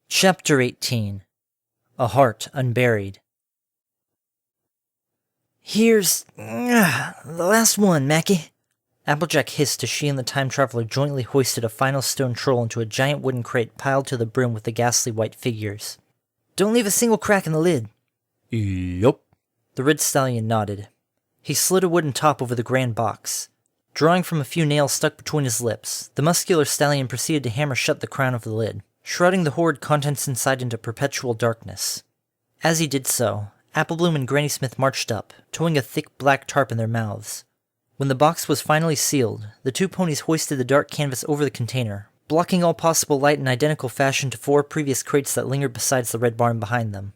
Chapter 18. A Heart Unburied. Here's the last one, Mackie. Applejack hissed as she and the time traveler jointly hoisted a final stone troll into a giant wooden crate piled to the brim with the ghastly white figures. Don't leave a single crack in the lid. Yup. The red stallion nodded. He slid a wooden top over the grand box. Drawing from a few nails stuck between his lips, the muscular stallion proceeded to hammer shut the crown of the lid, shrouding the horrid contents inside into perpetual darkness. As he did so, Applebloom and Granny Smith marched up, towing a thick black tarp in their mouths. When the box was finally sealed, the two ponies hoisted the dark canvas over the container, blocking all possible light in identical fashion to 4 previous crates that lingered beside the red barn behind them.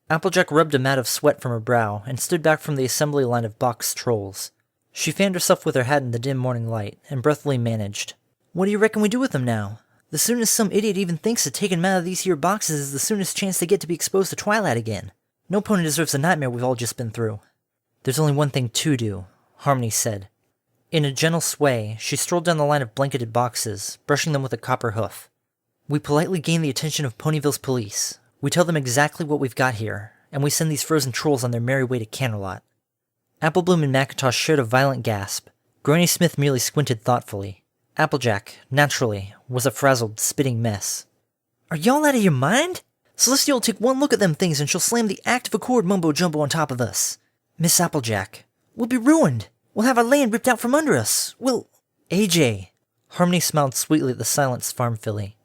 Applejack rubbed a mat of sweat from her brow and stood back from the assembly line of boxed trolls. She fanned herself with her hat in the dim morning light, and breathily managed. What do you reckon we do with them now? The soonest some idiot even thinks of taking them out of these here boxes is the soonest chance they get to be exposed to Twilight again. No pony deserves the nightmare we've all just been through. There's only one thing to do, Harmony said. In a gentle sway, she strolled down the line of blanketed boxes, brushing them with a copper hoof. We politely gain the attention of Ponyville's police. We tell them exactly what we've got here, and we send these frozen trolls on their merry way to Canterlot. Applebloom and Macintosh shared a violent gasp. Granny Smith merely squinted thoughtfully. Applejack, naturally, was a frazzled, spitting mess. Are y'all out of your mind? Celestia will take one look at them things and she'll slam the active accord mumbo-jumbo on top of us. Miss Applejack, we'll be ruined. We'll have our land ripped out from under us. We'll... AJ. Harmony smiled sweetly at the silenced farm filly.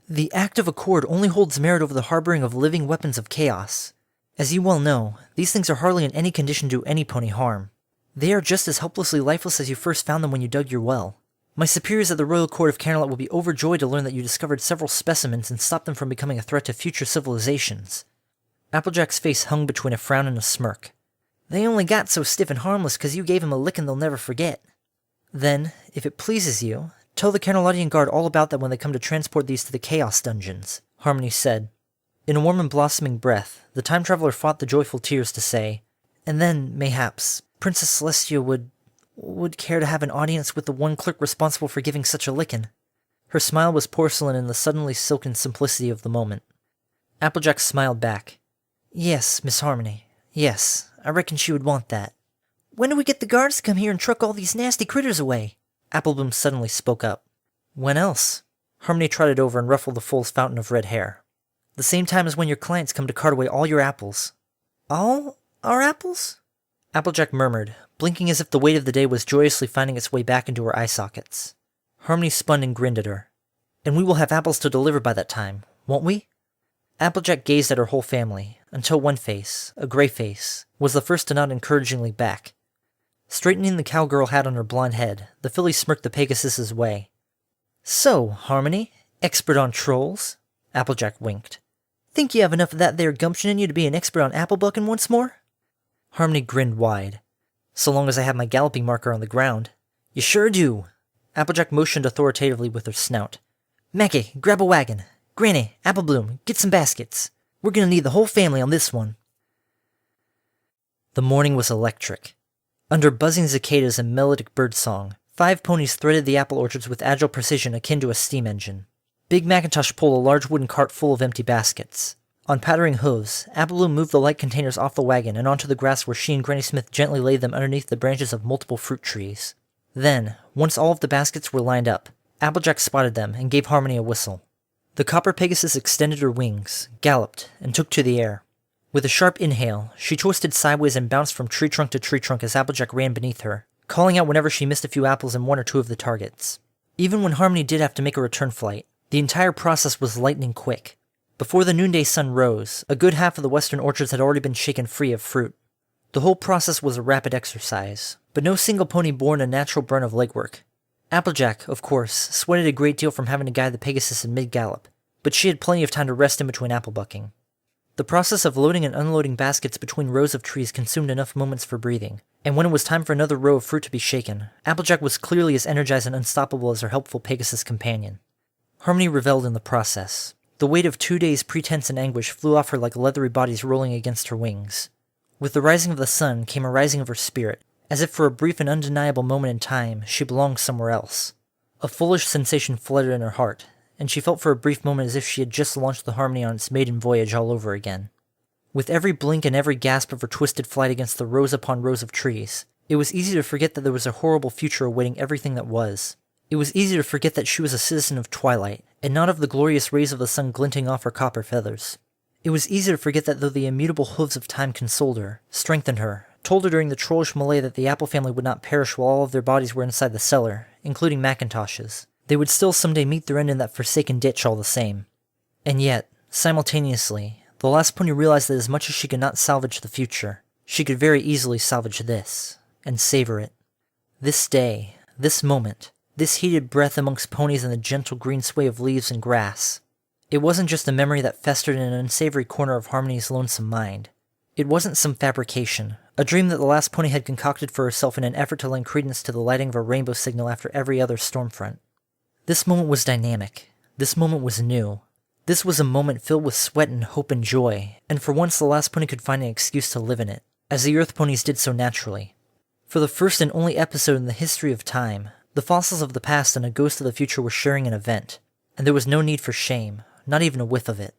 The active accord only holds merit over the harboring of living weapons of chaos. As you well know, these things are hardly in any condition to do any pony harm. They are just as helplessly lifeless as you first found them when you dug your well. My superiors at the Royal Court of Canterlot will be overjoyed to learn that you discovered several specimens and stopped them from becoming a threat to future civilizations. Applejack's face hung between a frown and a smirk. They only got so stiff and harmless because you gave them a licking they'll never forget. Then, if it pleases you, tell the Canterlotian Guard all about that when they come to transport these to the Chaos Dungeons, Harmony said. In a warm and blossoming breath, the time traveler fought the joyful tears to say, and then, mayhaps, Princess Celestia would care to have an audience with the one clerk responsible for giving such a lickin'. Her smile was porcelain in the suddenly silken simplicity of the moment. Applejack smiled back. Yes, Miss Harmony. Yes, I reckon she would want that. When do we get the guards to come here and truck all these nasty critters away? Applebloom suddenly spoke up. When else? Harmony trotted over and ruffled the foal's fountain of red hair. The same time as when your clients come to cart away all your apples. All our apples? Applejack murmured, blinking as if the weight of the day was joyously finding its way back into her eye sockets. Harmony spun and grinned at her. And we will have apples to deliver by that time, won't we? Applejack gazed at her whole family, until one face, a gray face, was the first to nod encouragingly back. Straightening the cowgirl hat on her blonde head, the filly smirked the Pegasus's way. So, Harmony, expert on trolls? Applejack winked. Think you have enough of that there gumption in you to be an expert on apple bucking once more? Harmony grinned wide. So long as I have my galloping marker on the ground. You sure do. Applejack motioned authoritatively with her snout. Mackie, grab a wagon. Granny, Applebloom, get some baskets. We're gonna need the whole family on this one. The morning was electric. Under buzzing cicadas and melodic birdsong, 5 ponies threaded the apple orchards with agile precision akin to a steam engine. Big Macintosh pulled a large wooden cart full of empty baskets. On pattering hooves, Applebloom moved the light containers off the wagon and onto the grass where she and Granny Smith gently laid them underneath the branches of multiple fruit trees. Then, once all of the baskets were lined up, Applejack spotted them and gave Harmony a whistle. The copper Pegasus extended her wings, galloped, and took to the air. With a sharp inhale, she twisted sideways and bounced from tree trunk to tree trunk as Applejack ran beneath her, calling out whenever she missed a few apples in one or two of the targets. Even when Harmony did have to make a return flight, the entire process was lightning quick. Before the noonday sun rose, a good half of the western orchards had already been shaken free of fruit. The whole process was a rapid exercise, but no single pony bore a natural burn of legwork. Applejack, of course, sweated a great deal from having to guide the Pegasus in mid-gallop, but she had plenty of time to rest in between apple bucking. The process of loading and unloading baskets between rows of trees consumed enough moments for breathing, and when it was time for another row of fruit to be shaken, Applejack was clearly as energized and unstoppable as her helpful Pegasus companion. Harmony revelled in the process. The weight of 2 days' pretense and anguish flew off her like leathery bodies rolling against her wings. With the rising of the sun came a rising of her spirit, as if for a brief and undeniable moment in time she belonged somewhere else. A foolish sensation fluttered in her heart, and she felt for a brief moment as if she had just launched the Harmony on its maiden voyage all over again. With every blink and every gasp of her twisted flight against the rows upon rows of trees, it was easy to forget that there was a horrible future awaiting everything that was. It was easy to forget that she was a citizen of twilight, and not of the glorious rays of the sun glinting off her copper feathers. It was easy to forget that though the immutable hooves of time consoled her, strengthened her, told her during the trollish melee that the Apple family would not perish while all of their bodies were inside the cellar, including Macintosh's, they would still someday meet their end in that forsaken ditch all the same. And yet, simultaneously, the last pony realized that as much as she could not salvage the future, she could very easily salvage this, and savor it. This day, this moment, this heated breath amongst ponies and the gentle green sway of leaves and grass. It wasn't just a memory that festered in an unsavory corner of Harmony's lonesome mind. It wasn't some fabrication, a dream that the last pony had concocted for herself in an effort to lend credence to the lighting of a rainbow signal after every other storm front. This moment was dynamic. This moment was new. This was a moment filled with sweat and hope and joy, and for once the last pony could find an excuse to live in it, as the Earth ponies did so naturally. For the first and only episode in the history of time, the fossils of the past and a ghost of the future were sharing an event, and there was no need for shame, not even a whiff of it.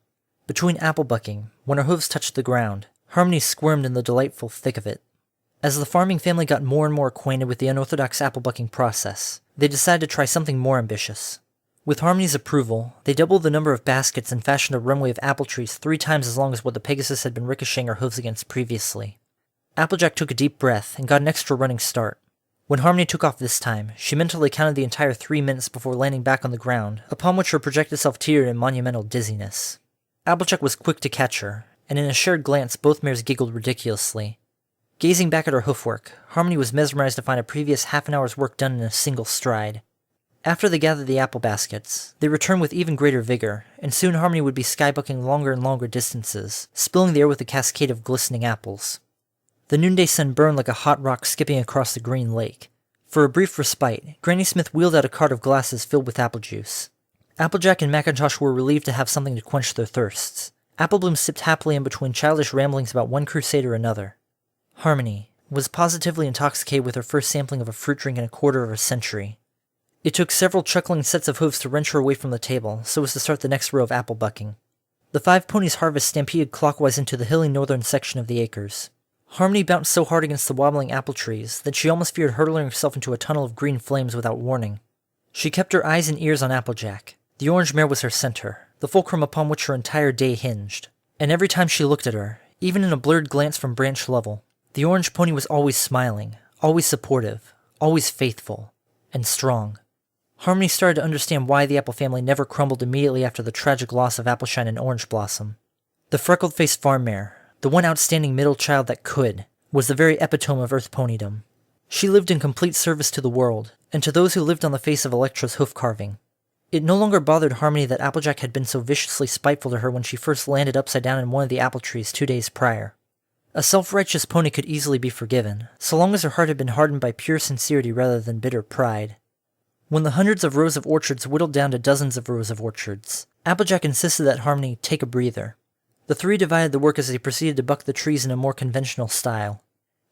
Between apple bucking, when her hooves touched the ground, Harmony squirmed in the delightful thick of it. As the farming family got more and more acquainted with the unorthodox apple bucking process, they decided to try something more ambitious. With Harmony's approval, they doubled the number of baskets and fashioned a runway of apple trees 3 times as long as what the Pegasus had been ricocheting her hooves against previously. Applejack took a deep breath and got an extra running start. When Harmony took off this time, she mentally counted the entire 3 minutes before landing back on the ground, upon which her projected self teetered in monumental dizziness. Applejack was quick to catch her, and in a shared glance both mares giggled ridiculously. Gazing back at her hoofwork, Harmony was mesmerized to find a previous half an hour's work done in a single stride. After they gathered the apple baskets, they returned with even greater vigor, and soon Harmony would be skybucking longer and longer distances, spilling the air with a cascade of glistening apples. The noonday sun burned like a hot rock skipping across the green lake. For a brief respite, Granny Smith wheeled out a cart of glasses filled with apple juice. Applejack and Macintosh were relieved to have something to quench their thirsts. Applebloom sipped happily in between childish ramblings about one crusade or another. Harmony was positively intoxicated with her first sampling of a fruit drink in a quarter of a century. It took several chuckling sets of hooves to wrench her away from the table, so as to start the next row of apple bucking. The 5 ponies' harvest stampeded clockwise into the hilly northern section of the acres. Harmony bounced so hard against the wobbling apple trees that she almost feared hurtling herself into a tunnel of green flames without warning. She kept her eyes and ears on Applejack. The orange mare was her center, the fulcrum upon which her entire day hinged. And every time she looked at her, even in a blurred glance from branch level, the orange pony was always smiling, always supportive, always faithful, and strong. Harmony started to understand why the Apple family never crumbled immediately after the tragic loss of Appleshine and Orange Blossom. The freckled-faced farm mare, the one outstanding middle child that could, was the very epitome of Earth ponydom. She lived in complete service to the world, and to those who lived on the face of Electra's hoof carving. It no longer bothered Harmony that Applejack had been so viciously spiteful to her when she first landed upside down in one of the apple trees 2 days prior. A self-righteous pony could easily be forgiven, so long as her heart had been hardened by pure sincerity rather than bitter pride. When the hundreds of rows of orchards whittled down to dozens of rows of orchards, Applejack insisted that Harmony take a breather. The 3 divided the work as they proceeded to buck the trees in a more conventional style.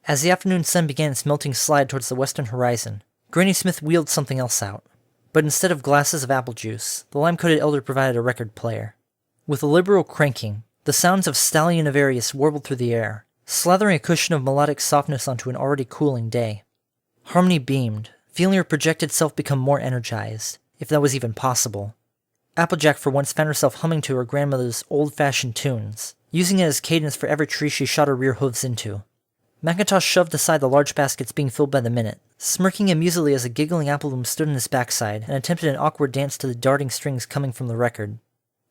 As the afternoon sun began its melting slide towards the western horizon, Granny Smith wheeled something else out. But instead of glasses of apple juice, the lime-coated elder provided a record player. With a liberal cranking, the sounds of Stallion of Arius warbled through the air, slathering a cushion of melodic softness onto an already cooling day. Harmony beamed, feeling her projected self become more energized, if that was even possible. Applejack for once found herself humming to her grandmother's old-fashioned tunes, using it as cadence for every tree she shot her rear hooves into. Macintosh shoved aside the large baskets being filled by the minute, smirking amusedly as a giggling Applebloom stood on his backside and attempted an awkward dance to the darting strings coming from the record.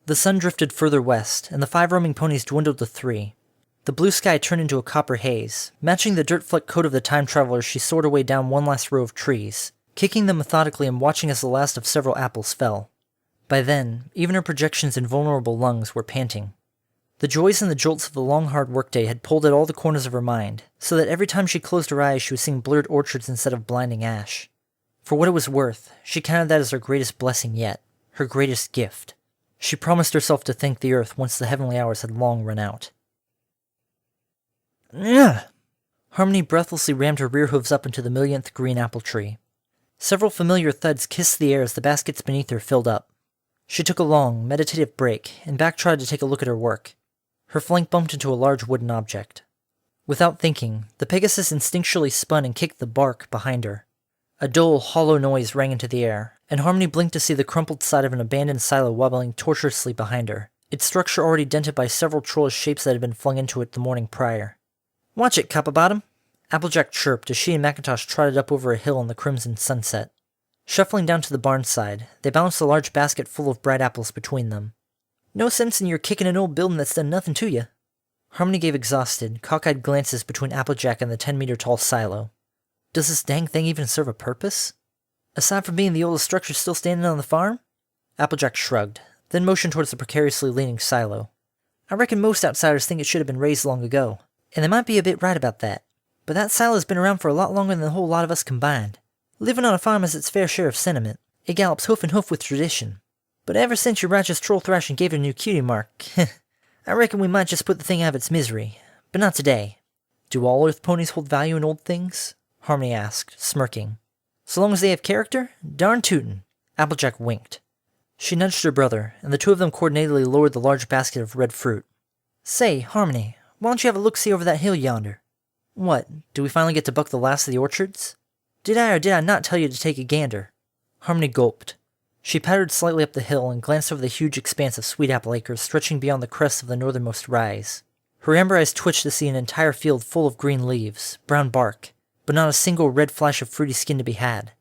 The sun drifted further west, and the 5 roaming ponies dwindled to 3. The blue sky turned into a copper haze, matching the dirt-flecked coat of the time traveler as she soared away down one last row of trees, kicking them methodically and watching as the last of several apples fell. By then, even her projection's invulnerable lungs were panting. The joys and the jolts of the long hard workday had pulled at all the corners of her mind, so that every time she closed her eyes she was seeing blurred orchards instead of blinding ash. For what it was worth, she counted that as her greatest blessing yet, her greatest gift. She promised herself to thank the earth once the heavenly hours had long run out. Ugh! Harmony breathlessly rammed her rear hooves up into the millionth green apple tree. Several familiar thuds kissed the air as the baskets beneath her filled up. She took a long, meditative break, and backtrotted to take a look at her work. Her flank bumped into a large wooden object. Without thinking, the Pegasus instinctually spun and kicked the bark behind her. A dull, hollow noise rang into the air, and Harmony blinked to see the crumpled side of an abandoned silo wobbling tortuously behind her, its structure already dented by several trollish shapes that had been flung into it the morning prior. "Watch it, Copperbottom!" Applejack chirped as she and Macintosh trotted up over a hill in the crimson sunset. Shuffling down to the barn side, they balanced a large basket full of bright apples between them. "No sense in your kicking an old building that's done nothing to you." Harmony gave exhausted, cockeyed glances between Applejack and the 10-meter-tall silo. "Does this dang thing even serve a purpose? Aside from being the oldest structure still standing on the farm?" Applejack shrugged, then motioned towards the precariously leaning silo. "I reckon most outsiders think it should have been raised long ago, and they might be a bit right about that. But that silo's been around for a lot longer than the whole lot of us combined. Living on a farm has its fair share of sentiment. It gallops hoof and hoof with tradition. But ever since your righteous troll thrashing gave it a new cutie mark, I reckon we might just put the thing out of its misery. But not today." "Do all earth ponies hold value in old things?" Harmony asked, smirking. "So long as they have character? Darn tootin'." Applejack winked. She nudged her brother, and the two of them coordinatedly lowered the large basket of red fruit. "Say, Harmony, why don't you have a look-see over that hill yonder?" "What, do we finally get to buck the last of the orchards?" "Did I or did I not tell you to take a gander?" Harmony gulped. She pattered slightly up the hill and glanced over the huge expanse of sweet apple acres stretching beyond the crest of the northernmost rise. Her amber eyes twitched to see an entire field full of green leaves, brown bark, but not a single red flash of fruity skin to be had.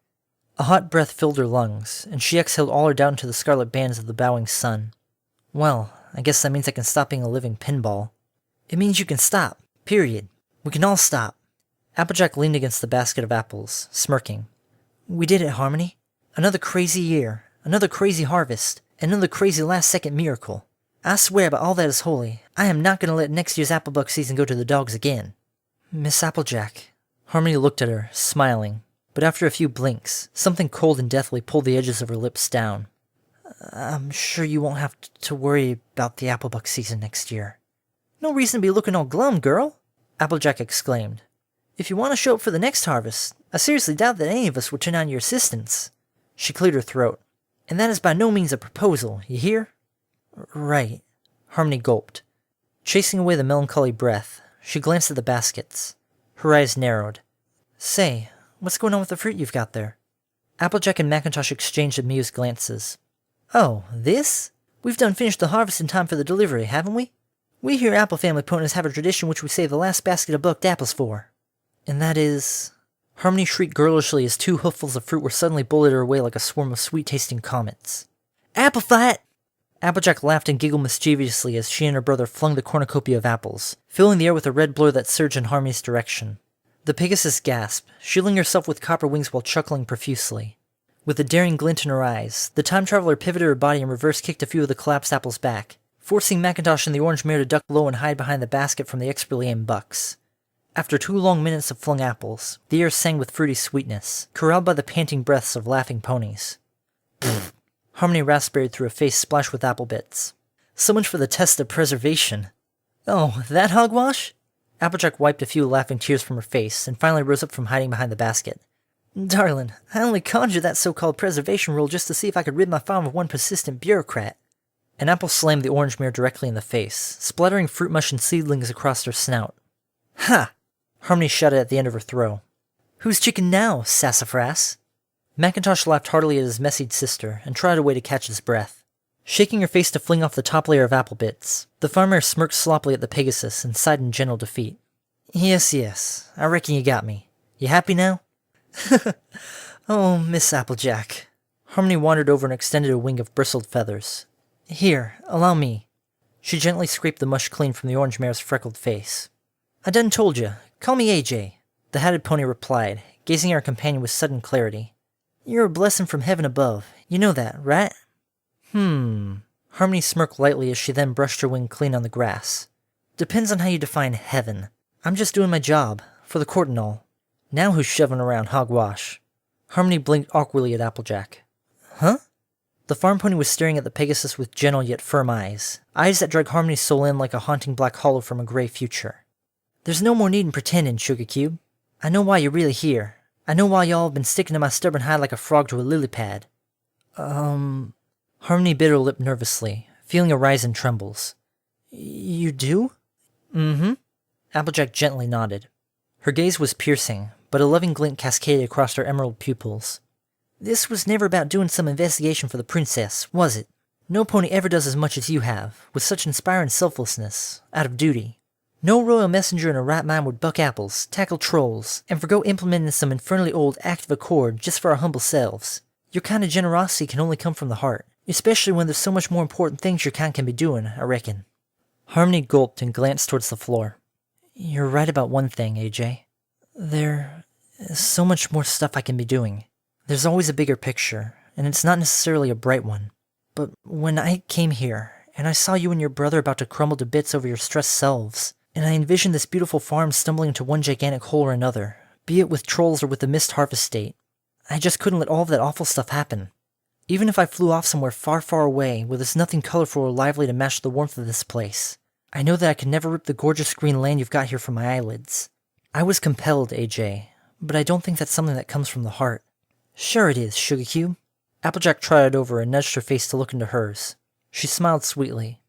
A hot breath filled her lungs, and she exhaled all her doubt into the scarlet bands of the bowing sun. "Well, I guess that means I can stop being a living pinball." "It means you can stop. Period. We can all stop." Applejack leaned against the basket of apples, smirking. "We did it, Harmony. Another crazy year, another crazy harvest, and another crazy last-second miracle. I swear by all that is holy, I am not going to let next year's applebuck season go to the dogs again." "Miss Applejack." Harmony looked at her, smiling, but after a few blinks, something cold and deathly pulled the edges of her lips down. "I'm sure you won't have to worry about the applebuck season next year." "No reason to be looking all glum, girl," Applejack exclaimed. "If you want to show up for the next harvest, I seriously doubt that any of us would turn down your assistance." She cleared her throat. "And that is by no means a proposal, you hear?" "Right." Harmony gulped. Chasing away the melancholy breath, she glanced at the baskets. Her eyes narrowed. "Say, what's going on with the fruit you've got there?" Applejack and Macintosh exchanged amused glances. "Oh, this? We've done finished the harvest in time for the delivery, haven't we? We here Apple family ponies have a tradition which we save the last basket of bucked apples for." "And that is—" Harmony shrieked girlishly as 2 hooffuls of fruit were suddenly bulleted her way like a swarm of sweet-tasting comets. "Apple fight!" Applejack laughed and giggled mischievously as she and her brother flung the cornucopia of apples, filling the air with a red blur that surged in Harmony's direction. The Pegasus gasped, shielding herself with copper wings while chuckling profusely. With a daring glint in her eyes, the time traveler pivoted her body and reverse-kicked a few of the collapsed apples back, forcing Macintosh and the orange mare to duck low and hide behind the basket from the expertly aimed bucks. After 2 long minutes of flung apples, the air sang with fruity sweetness, corralled by the panting breaths of laughing ponies. Pfft. Harmony raspberried through a face splashed with apple bits. "So much for the test of preservation." "Oh, that hogwash?" Applejack wiped a few laughing tears from her face, and finally rose up from hiding behind the basket. "Darling, I only conjured that so-called preservation rule just to see if I could rid my farm of one persistent bureaucrat." An apple slammed the orange mare directly in the face, splattering fruit mush and seedlings across her snout. "Ha!" Harmony shouted at the end of her throw. "Who's chicken now, sassafras?" Macintosh laughed heartily at his messied sister, and trotted away to catch his breath. Shaking her face to fling off the top layer of apple bits, the farmer smirked sloppily at the Pegasus and sighed in gentle defeat. Yes, I reckon you got me. You happy now?" "Oh, Miss Applejack." Harmony wandered over and extended a wing of bristled feathers. "Here, allow me." She gently scraped the mush clean from the orange mare's freckled face. "I done told you. Call me AJ." The hatted pony replied, gazing at her companion with sudden clarity. "You're a blessing from heaven above. You know that, right?" Harmony smirked lightly as she then brushed her wing clean on the grass. "Depends on how you define heaven. I'm just doing my job, for the court and all. Now who's shoving around hogwash?" Harmony blinked awkwardly at Applejack. "Huh?" The farm pony was staring at the Pegasus with gentle yet firm eyes that drug Harmony's soul in like a haunting black hollow from a gray future. "There's no more need in pretending, Sugar Cube. I know why you're really here. I know why y'all have been sticking to my stubborn hide like a frog to a lily pad." Harmony bit her lip nervously, feeling a rise in trembles. You do? Mm-hmm. Applejack gently nodded. Her gaze was piercing, but a loving glint cascaded across her emerald pupils. This was never about doing some investigation for the princess, was it? No pony ever does as much as you have, with such inspiring selflessness, out of duty. No royal messenger in a right mind would buck apples, tackle trolls, and forgo implementing some infernally old Act of Accord just for our humble selves. Your kind of generosity can only come from the heart, especially when there's so much more important things your kind can be doing, I reckon. Harmony gulped and glanced towards the floor. You're right about one thing, AJ. There is so much more stuff I can be doing. There's always a bigger picture, and it's not necessarily a bright one. But when I came here, and I saw you and your brother about to crumble to bits over your stressed selves, and I envisioned this beautiful farm stumbling into one gigantic hole or another, be it with trolls or with the missed harvest state, I just couldn't let all of that awful stuff happen. Even if I flew off somewhere far, far away, where there's nothing colorful or lively to match the warmth of this place, I know that I can never rip the gorgeous green land you've got here from my eyelids. I was compelled, AJ, but I don't think that's something that comes from the heart. Sure it is, Sugar Cube. Applejack trotted over and nudged her face to look into hers. She smiled sweetly.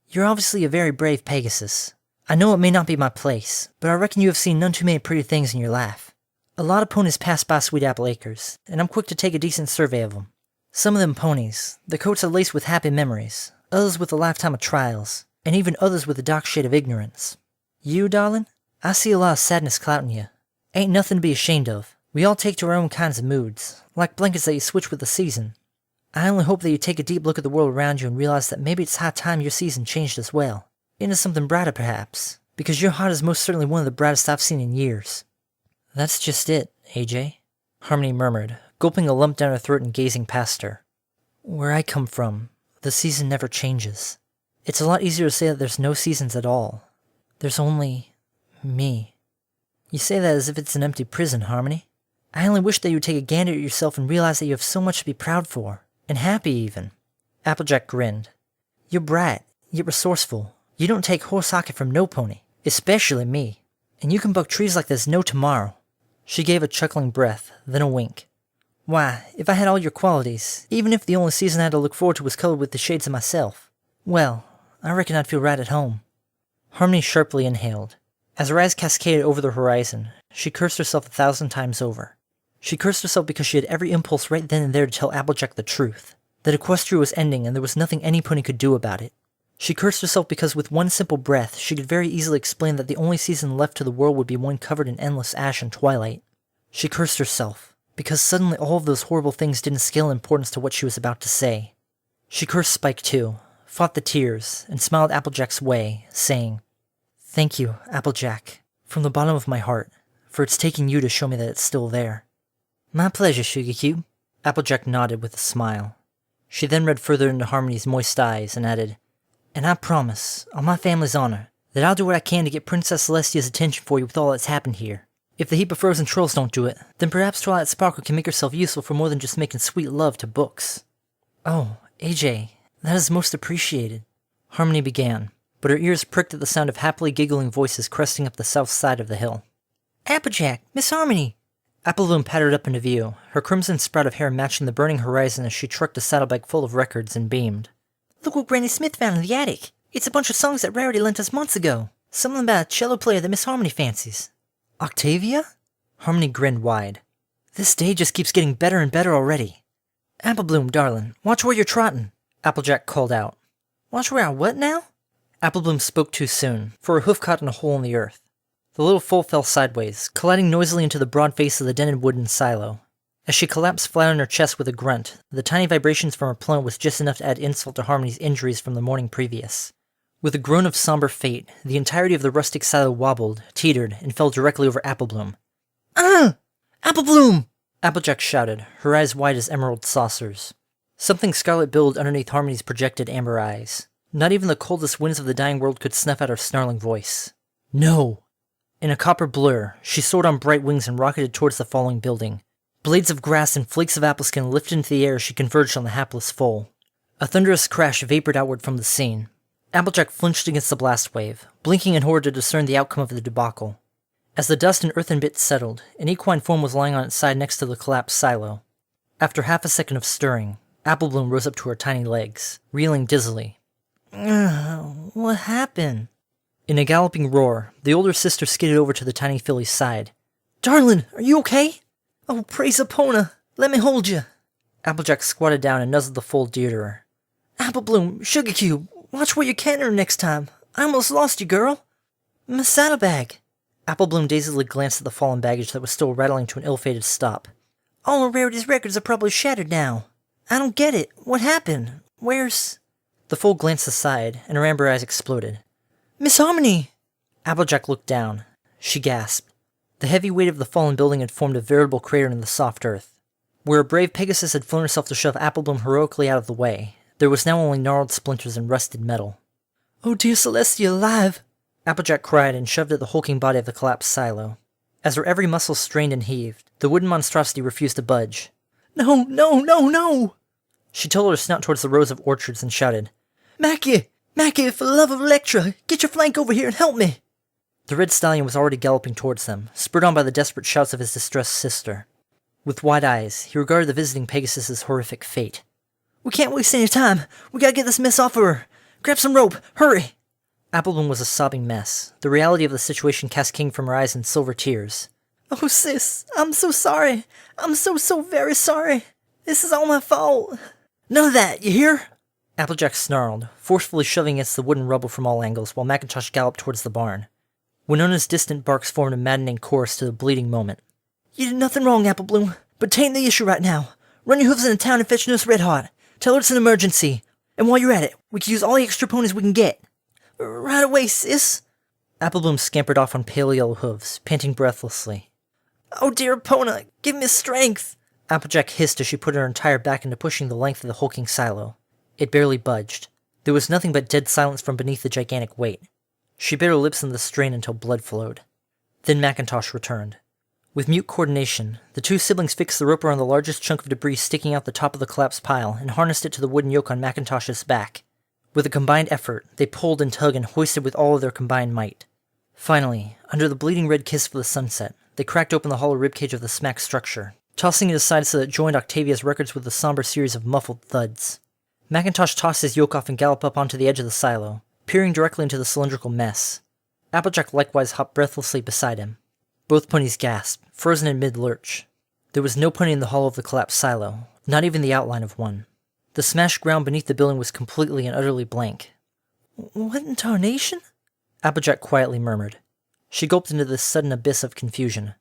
You're obviously a very brave Pegasus. I know it may not be my place, but I reckon you have seen none too many pretty things in your life. A lot of ponies pass by Sweet Apple Acres, and I'm quick to take a decent survey of them. Some of them ponies, the coats are laced with happy memories, others with a lifetime of trials, and even others with a dark shade of ignorance. You, darling? I see a lot of sadness clouting you. Ain't nothing to be ashamed of. We all take to our own kinds of moods, like blankets that you switch with the season. I only hope that you take a deep look at the world around you and realize that maybe it's high time your season changed as well. Into something brighter, perhaps, because your heart is most certainly one of the brightest I've seen in years. That's just it, AJ, Harmony murmured, gulping a lump down her throat and gazing past her. Where I come from, the season never changes. It's a lot easier to say that there's no seasons at all. There's only me. You say that as if it's an empty prison, Harmony. I only wish that you would take a gander at yourself and realize that you have so much to be proud for, and happy even. Applejack grinned. You're bright, yet resourceful. You don't take horse hockey from no pony, especially me. And you can buck trees like there's no tomorrow. She gave a chuckling breath, then a wink. Why, if I had all your qualities, even if the only season I had to look forward to was colored with the shades of myself, well, I reckon I'd feel right at home. Harmony sharply inhaled. As her eyes cascaded over the horizon, she cursed herself 1,000 times over. She cursed herself because she had every impulse right then and there to tell Applejack the truth, that Equestria was ending and there was nothing any pony could do about it. She cursed herself because with one simple breath, she could very easily explain that the only season left to the world would be one covered in endless ash and twilight. She cursed herself because suddenly all of those horrible things didn't scale in importance to what she was about to say. She cursed Spike too, fought the tears, and smiled Applejack's way, saying, Thank you, Applejack, from the bottom of my heart, for it's taking you to show me that it's still there. My pleasure, Sugar Cube. Applejack nodded with a smile. She then read further into Harmony's moist eyes and added, And I promise, on my family's honor, that I'll do what I can to get Princess Celestia's attention for you with all that's happened here. If the heap of frozen trolls don't do it, then perhaps Twilight Sparkle can make herself useful for more than just making sweet love to books. Oh, AJ, that is most appreciated. Harmony began, but her ears pricked at the sound of happily giggling voices cresting up the south side of the hill. Applejack, Miss Harmony! Applebloom pattered up into view, her crimson sprout of hair matching the burning horizon as she trucked a saddlebag full of records and beamed. Look what Granny Smith found in the attic. It's a bunch of songs that Rarity lent us months ago. Something about a cello player that Miss Harmony fancies. Octavia? Harmony grinned wide. This day just keeps getting better and better already. Applebloom, darling, watch where you're trotting, Applejack called out. Watch where I what now? Applebloom spoke too soon, for her hoof caught in a hole in the earth. The little foal fell sideways, colliding noisily into the broad face of the dented wooden silo. As she collapsed flat on her chest with a grunt, the tiny vibrations from her plummet was just enough to add insult to Harmony's injuries from the morning previous. With a groan of somber fate, the entirety of the rustic silo wobbled, teetered, and fell directly over Applebloom. Applebloom! Applejack shouted, her eyes wide as emerald saucers. Something scarlet billowed underneath Harmony's projected amber eyes. Not even the coldest winds of the dying world could snuff out her snarling voice. No! In a copper blur, she soared on bright wings and rocketed towards the falling building. Blades of grass and flakes of apple skin lifted into the air as she converged on the hapless foal. A thunderous crash vapored outward from the scene. Applejack flinched against the blast wave, blinking in horror to discern the outcome of the debacle. As the dust and earthen bits settled, an equine form was lying on its side next to the collapsed silo. After half a second of stirring, Applebloom rose up to her tiny legs, reeling dizzily. What happened? In a galloping roar, the older sister skidded over to the tiny filly's side. Darling, are you okay? Oh, praise Epona! Let me hold you! Applejack squatted down and nuzzled the foal dear to her. Applebloom, Sugar Cube, watch where you canter next time. I almost lost you, girl. My saddlebag. Applebloom dazedly glanced at the fallen baggage that was still rattling to an ill-fated stop. All of Rarity's records are probably shattered now. I don't get it. What happened? Where's... The foal glanced aside, and her amber eyes exploded. Miss Harmony! Applejack looked down. She gasped. The heavy weight of the fallen building had formed a veritable crater in the soft earth. Where a brave Pegasus had flown herself to shove Applebloom heroically out of the way, there was now only gnarled splinters and rusted metal. Oh dear Celestia, alive! Applejack cried and shoved at the hulking body of the collapsed silo. As her every muscle strained and heaved, the wooden monstrosity refused to budge. No, no, no, no! She tilted her snout towards the rows of orchards and shouted, Mackie! Mackie, for the love of Electra, get your flank over here and help me! The red stallion was already galloping towards them, spurred on by the desperate shouts of his distressed sister. With wide eyes, he regarded the visiting Pegasus's horrific fate. We can't waste any time. We gotta get this mess off of her. Grab some rope. Hurry! Applebloom was a sobbing mess, the reality of the situation cascading from her eyes in silver tears. Oh, sis, I'm so sorry. I'm so very sorry. This is all my fault. None of that, you hear? Applejack snarled, forcefully shoving against the wooden rubble from all angles while Macintosh galloped towards the barn. Winona's distant barks formed a maddening chorus to the bleeding moment. You did nothing wrong, Applebloom, but tain't the issue right now. Run your hooves into town and fetch Nurse Redheart. Tell her it's an emergency. And while you're at it, we can use all the extra ponies we can get. Right away, sis. Applebloom scampered off on pale yellow hooves, panting breathlessly. Oh dear Epona, give me strength. Applejack hissed as she put her entire back into pushing the length of the hulking silo. It barely budged. There was nothing but dead silence from beneath the gigantic weight. She bit her lips in the strain until blood flowed. Then Macintosh returned. With mute coordination, the two siblings fixed the rope around the largest chunk of debris sticking out the top of the collapsed pile and harnessed it to the wooden yoke on Macintosh's back. With a combined effort, they pulled and tugged and hoisted with all of their combined might. Finally, under the bleeding red kiss of the sunset, they cracked open the hollow ribcage of the smack structure, tossing it aside so that it joined Octavia's records with a somber series of muffled thuds. Macintosh tossed his yoke off and galloped up onto the edge of the silo, peering directly into the cylindrical mess. Applejack likewise hopped breathlessly beside him. Both ponies gasped, frozen in mid-lurch. There was no pony in the hollow of the collapsed silo, not even the outline of one. The smashed ground beneath the building was completely and utterly blank. What in tarnation? Applejack quietly murmured. She gulped into this sudden abyss of confusion.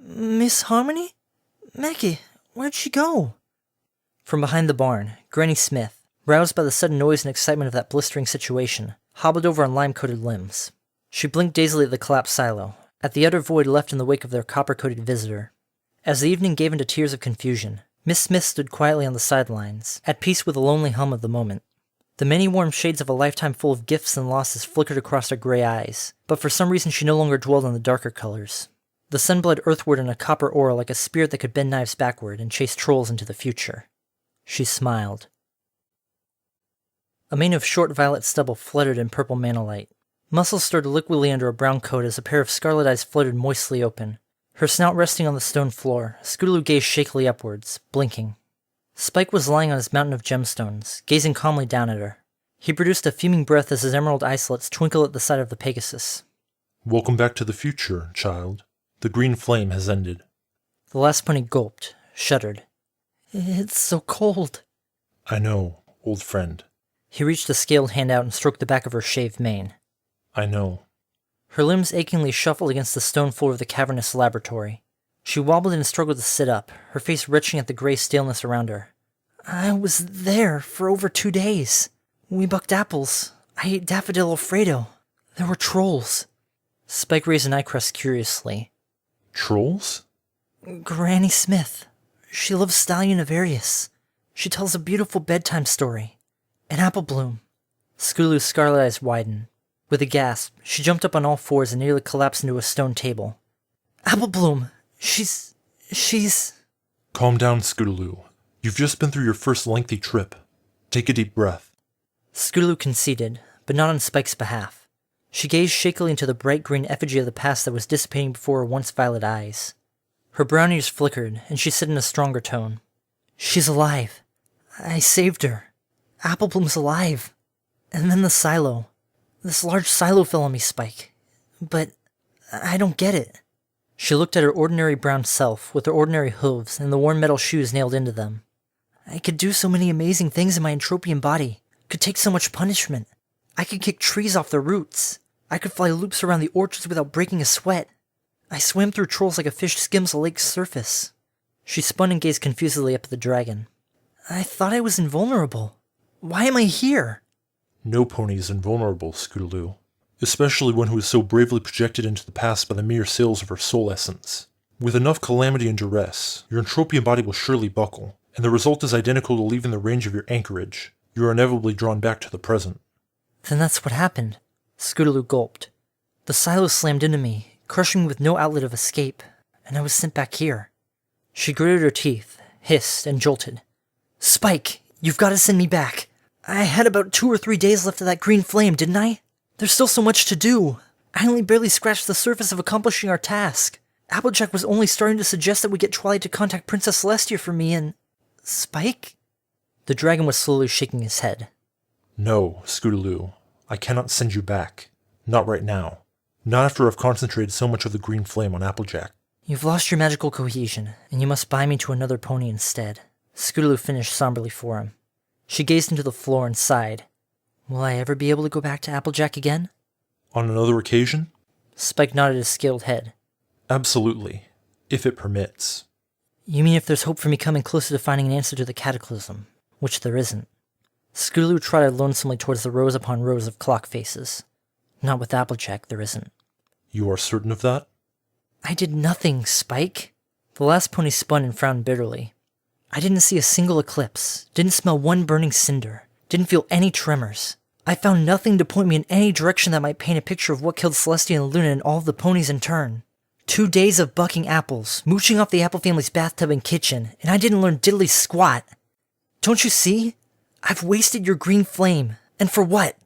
Miss Harmony? Mackie, where'd she go? From behind the barn, Granny Smith, roused by the sudden noise and excitement of that blistering situation, hobbled over on lime-coated limbs. She blinked dazedly at the collapsed silo, at the utter void left in the wake of their copper-coated visitor. As the evening gave into tears of confusion, Miss Smith stood quietly on the sidelines, at peace with the lonely hum of the moment. The many warm shades of a lifetime full of gifts and losses flickered across her gray eyes, but for some reason she no longer dwelled on the darker colors. The sun bled earthward in a copper aura like a spirit that could bend knives backward and chase trolls into the future. She smiled. A mane of short violet stubble fluttered in purple manolite. Muscles stirred liquidly under a brown coat as a pair of scarlet eyes fluttered moistly open. Her snout resting on the stone floor, Scootaloo gazed shakily upwards, blinking. Spike was lying on his mountain of gemstones, gazing calmly down at her. He produced a fuming breath as his emerald islets twinkled at the side of the Pegasus. Welcome back to the future, child. The green flame has ended. The last pony gulped, shuddered. It's so cold. I know, old friend. He reached a scaled hand out and stroked the back of her shaved mane. I know. Her limbs achingly shuffled against the stone floor of the cavernous laboratory. She wobbled and struggled to sit up, her face retching at the gray staleness around her. I was there for over 2 days. We bucked apples. I ate daffodil Alfredo. There were trolls. Spike raised an eye crest curiously. Trolls? Granny Smith. She loves Stallion Avarius. She tells a beautiful bedtime story. An apple bloom. Scootaloo's scarlet eyes widened. With a gasp, she jumped up on all fours and nearly collapsed into a stone table. Apple bloom! She's... Calm down, Scootaloo. You've just been through your first lengthy trip. Take a deep breath. Scootaloo conceded, but not on Spike's behalf. She gazed shakily into the bright green effigy of the past that was dissipating before her once violet eyes. Her brown ears flickered, and she said in a stronger tone, She's alive. I saved her. Applebloom's alive. And then the silo. This large silo fell on me, Spike. But I don't get it. She looked at her ordinary brown self with her ordinary hooves and the worn metal shoes nailed into them. I could do so many amazing things in my entropian body. Could take so much punishment. I could kick trees off their roots. I could fly loops around the orchards without breaking a sweat. I swam through trolls like a fish skims a lake's surface. She spun and gazed confusedly up at the dragon. I thought I was invulnerable. Why am I here? No pony is invulnerable, Scootaloo. Especially one who is so bravely projected into the past by the mere sails of her soul essence. With enough calamity and duress, your entropian body will surely buckle, and the result is identical to leaving the range of your anchorage. You are inevitably drawn back to the present. Then that's what happened. Scootaloo gulped. The silo slammed into me, crushing me with no outlet of escape, and I was sent back here. She gritted her teeth, hissed, and jolted. Spike, you've got to send me back. I had about 2 or 3 days left of that green flame, didn't I? There's still so much to do. I only barely scratched the surface of accomplishing our task. Applejack was only starting to suggest that we get Twilight to contact Princess Celestia for me and... Spike? The dragon was slowly shaking his head. No, Scootaloo. I cannot send you back. Not right now. Not after I've concentrated so much of the green flame on Applejack. You've lost your magical cohesion, and you must buy me to another pony instead. Scootaloo finished somberly for him. She gazed into the floor and sighed. Will I ever be able to go back to Applejack again? On another occasion? Spike nodded his scaled head. Absolutely. If it permits. You mean if there's hope for me coming closer to finding an answer to the cataclysm, which there isn't. Scootaloo trotted lonesomely towards the rows upon rows of clock faces. Not with Applejack, there isn't. You are certain of that? I did nothing, Spike. The last pony spun and frowned bitterly. I didn't see a single eclipse, didn't smell one burning cinder, didn't feel any tremors. I found nothing to point me in any direction that might paint a picture of what killed Celestia and Luna and all of the ponies in turn. 2 days of bucking apples, mooching off the Apple family's bathtub and kitchen, and I didn't learn diddly squat. Don't you see? I've wasted your green flame. And for what?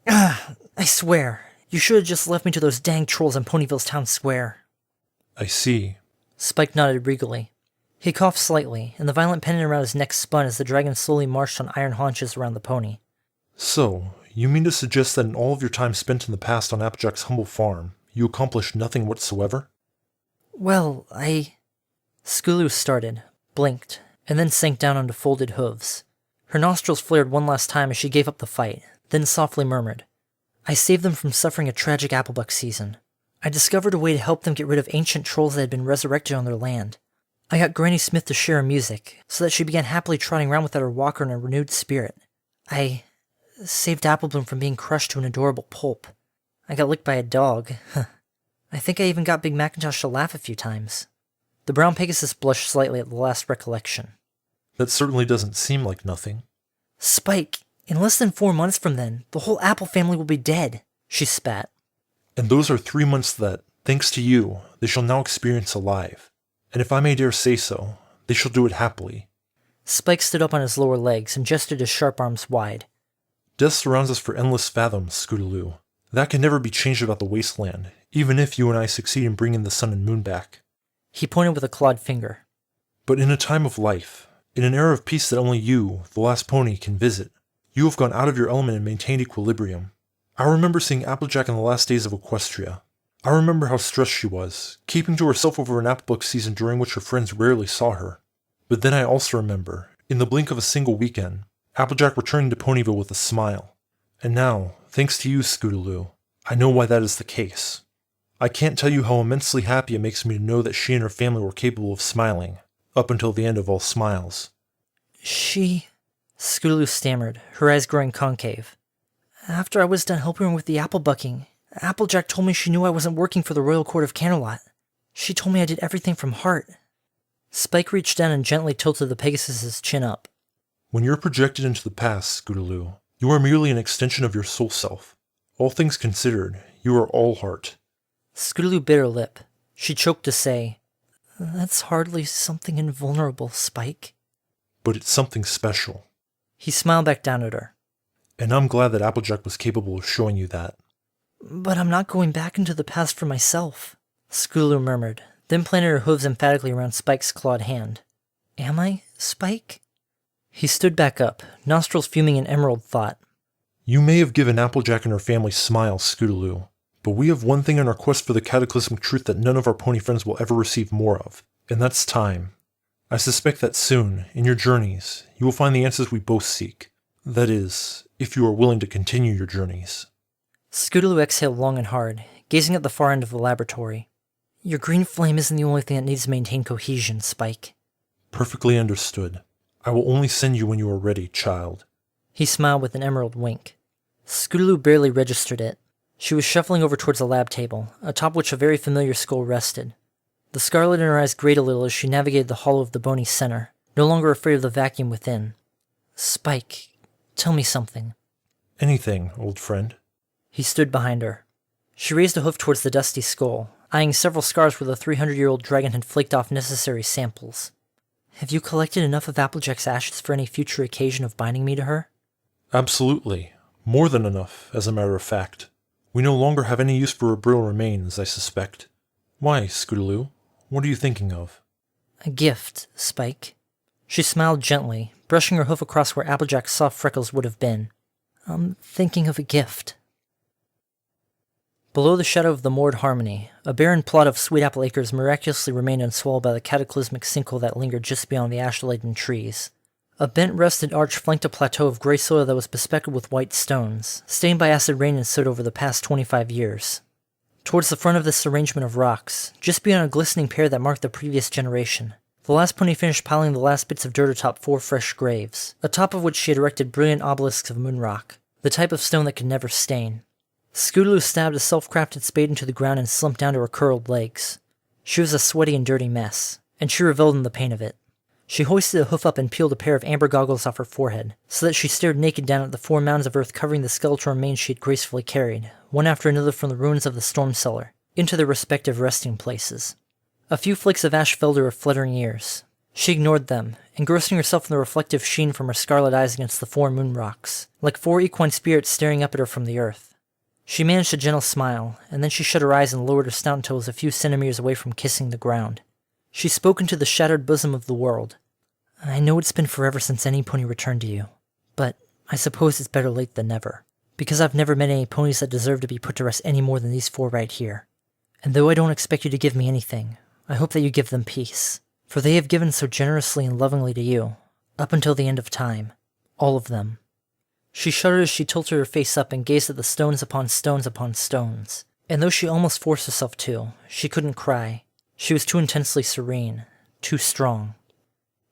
I swear, you should have just left me to those dang trolls in Ponyville's town square. I see. Spike nodded regally. He coughed slightly, and the violent pendant around his neck spun as the dragon slowly marched on iron haunches around the pony. So, you mean to suggest that in all of your time spent in the past on Applejack's humble farm, you accomplished nothing whatsoever? Well, Scootaloo started, blinked, and then sank down onto folded hooves. Her nostrils flared one last time as she gave up the fight, then softly murmured, I saved them from suffering a tragic applebuck season. I discovered a way to help them get rid of ancient trolls that had been resurrected on their land. I got Granny Smith to share her music, so that she began happily trotting around without her walker in a renewed spirit. I saved Applebloom from being crushed to an adorable pulp. I got licked by a dog. I think I even got Big Macintosh to laugh a few times. The brown Pegasus blushed slightly at the last recollection. That certainly doesn't seem like nothing. Spike, in less than 4 months from then, the whole Apple family will be dead, she spat. And those are 3 months that, thanks to you, they shall now experience alive. And if I may dare say so, they shall do it happily. Spike stood up on his lower legs and gestured his sharp arms wide. Death surrounds us for endless fathoms, Scootaloo. That can never be changed about the wasteland, even if you and I succeed in bringing the sun and moon back. He pointed with a clawed finger. But in a time of life, in an era of peace that only you, the last pony, can visit, you have gone out of your element and maintained equilibrium. I remember seeing Applejack in the last days of Equestria. I remember how stressed she was, keeping to herself over an Applebook season during which her friends rarely saw her. But then I also remember, in the blink of a single weekend, Applejack returning to Ponyville with a smile. And now, thanks to you, Scootaloo, I know why that is the case. I can't tell you how immensely happy it makes me to know that she and her family were capable of smiling, up until the end of all smiles. Scootaloo stammered, her eyes growing concave. After I was done helping her with the apple bucking, Applejack told me she knew I wasn't working for the Royal Court of Camelot. She told me I did everything from heart. Spike reached down and gently tilted the Pegasus's chin up. When you're projected into the past, Scootaloo, you are merely an extension of your soul self. All things considered, you are all heart. Scootaloo bit her lip. She choked to say, That's hardly something invulnerable, Spike. But it's something special. He smiled back down at her. And I'm glad that Applejack was capable of showing you that. But I'm not going back into the past for myself, Scootaloo murmured, then planted her hooves emphatically around Spike's clawed hand. Am I, Spike? He stood back up, nostrils fuming in emerald thought. You may have given Applejack and her family smiles, Scootaloo, but we have one thing in our quest for the cataclysmic truth that none of our pony friends will ever receive more of, and that's time. I suspect that soon, in your journeys, you will find the answers we both seek. That is, if you are willing to continue your journeys. Scootaloo exhaled long and hard, gazing at the far end of the laboratory. Your green flame isn't the only thing that needs to maintain cohesion, Spike. Perfectly understood. I will only send you when you are ready, child. He smiled with an emerald wink. Scootaloo barely registered it. She was shuffling over towards the lab table, atop which a very familiar skull rested. The scarlet in her eyes grayed a little as she navigated the hollow of the bony center, no longer afraid of the vacuum within. Spike, tell me something. Anything, old friend. He stood behind her. She raised a hoof towards the dusty skull, eyeing several scars where the 300-year-old dragon had flaked off necessary samples. Have you collected enough of Applejack's ashes for any future occasion of binding me to her? Absolutely. More than enough, as a matter of fact. We no longer have any use for her brittle remains, I suspect. Why, Scootaloo? What are you thinking of? A gift, Spike. She smiled gently, brushing her hoof across where Applejack's soft freckles would have been. I'm thinking of a gift. Below the shadow of the moored Harmony, a barren plot of sweet apple acres miraculously remained unswallowed by the cataclysmic sinkhole that lingered just beyond the ash-laden trees. A bent-rested arch flanked a plateau of gray soil that was bespeckled with white stones, stained by acid rain and soot over the past 25 years. Towards the front of this arrangement of rocks, just beyond a glistening pair that marked the previous generation, the last pony finished piling the last bits of dirt atop 4 fresh graves, atop of which she had erected brilliant obelisks of moonrock, the type of stone that could never stain. Scootaloo stabbed a self-crafted spade into the ground and slumped down to her curled legs. She was a sweaty and dirty mess, and she reveled in the pain of it. She hoisted a hoof up and peeled a pair of amber goggles off her forehead, so that she stared naked down at the 4 mounds of earth covering the skeletal remains she had gracefully carried, one after another from the ruins of the storm cellar, into their respective resting places. A few flakes of ash fell to her fluttering ears. She ignored them, engrossing herself in the reflective sheen from her scarlet eyes against the 4 moon rocks, like 4 equine spirits staring up at her from the earth. She managed a gentle smile, and then she shut her eyes and lowered her snout until it was a few centimeters away from kissing the ground. She spoke into the shattered bosom of the world. I know it's been forever since any pony returned to you, but I suppose it's better late than never, because I've never met any ponies that deserve to be put to rest any more than these 4 right here. And though I don't expect you to give me anything, I hope that you give them peace, for they have given so generously and lovingly to you, up until the end of time, all of them. She shuddered as she tilted her face up and gazed at the stones upon stones upon stones, and though she almost forced herself to, she couldn't cry. She was too intensely serene, too strong.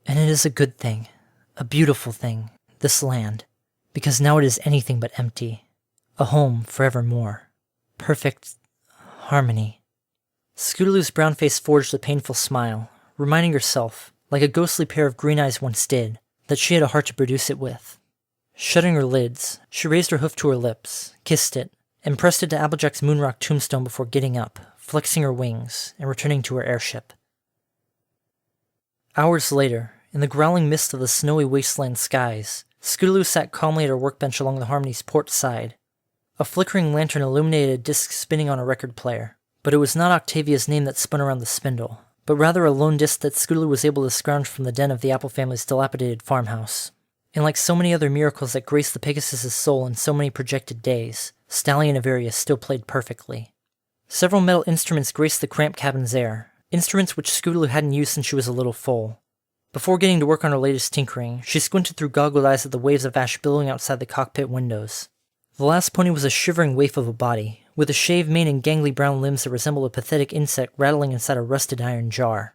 And it is a good thing, a beautiful thing, this land, because now it is anything but empty, a home forevermore. Perfect harmony. Scootaloo's brown face forged a painful smile, reminding herself, like a ghostly pair of green eyes once did, that she had a heart to produce it with. Shutting her lids, she raised her hoof to her lips, kissed it, and pressed it to Applejack's moonrock tombstone before getting up, flexing her wings, and returning to her airship. Hours later, in the growling mist of the snowy wasteland skies, Scootaloo sat calmly at her workbench along the Harmony's port side. A flickering lantern illuminated a disc spinning on a record player, but it was not Octavia's name that spun around the spindle, but rather a lone disc that Scootaloo was able to scrounge from the den of the Apple family's dilapidated farmhouse. And like so many other miracles that graced the Pegasus's soul in so many projected days, Stallion of Arius still played perfectly. Several metal instruments graced the cramped cabin's air, instruments which Scootaloo hadn't used since she was a little foal. Before getting to work on her latest tinkering, she squinted through goggled eyes at the waves of ash billowing outside the cockpit windows. The last pony was a shivering waif of a body, with a shaved mane and gangly brown limbs that resembled a pathetic insect rattling inside a rusted iron jar.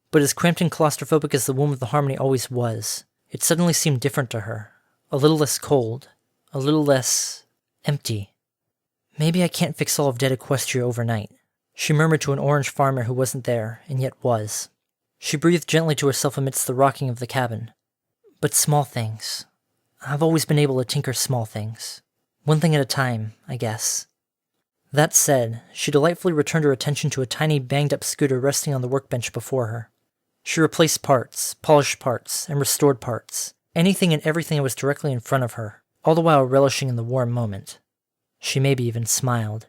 But as cramped and claustrophobic as the womb of the Harmony always was, it suddenly seemed different to her, a little less cold, a little less empty. Maybe I can't fix all of dead Equestria overnight, she murmured to an orange farmer who wasn't there, and yet was. She breathed gently to herself amidst the rocking of the cabin. But small things. I've always been able to tinker small things. One thing at a time, I guess. That said, she delightfully returned her attention to a tiny banged-up scooter resting on the workbench before her. She replaced parts, polished parts, and restored parts, anything and everything that was directly in front of her, all the while relishing in the warm moment. She maybe even smiled.